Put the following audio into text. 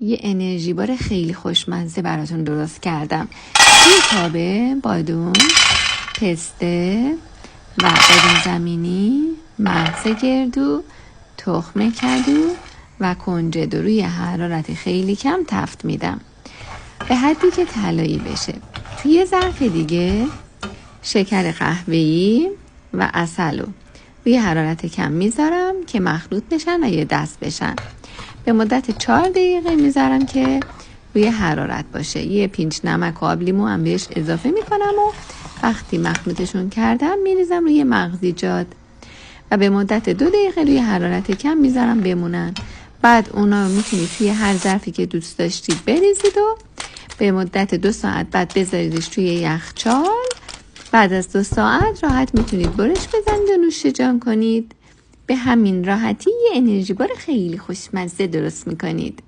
یه انرژی بار خیلی خوشمزه براتون درست کردم. توی تابه بادون، پسته و بادون زمینی، مغز گردو، تخم کدو و کنجد روی حرارت خیلی کم تفت میدم به حدی که طلایی بشه. توی یه ظرف دیگه شکر قهوه‌ای و عسل رو روی حرارت کم میذارم که مخلوط بشن و یه دست بشن. به مدت 4 دقیقه میذارم که روی حرارت باشه. یه پینچ نمک و آب لیمو هم بهش اضافه میکنم و وقتی مخلوطشون کردم میریزم روی مغزیجات و به مدت 2 دقیقه روی حرارت کم میذارم بمونن. بعد اونا رو میتونید توی هر ظرفی که دوست داشتید بریزید و به مدت 2 ساعت بعد بذاریدش توی یخچال. بعد از 2 ساعت راحت میتونید برش بزنید و نوش جان کنید. به همین راحتی یه انرژی بار خیلی خوشمزه درست میکنید.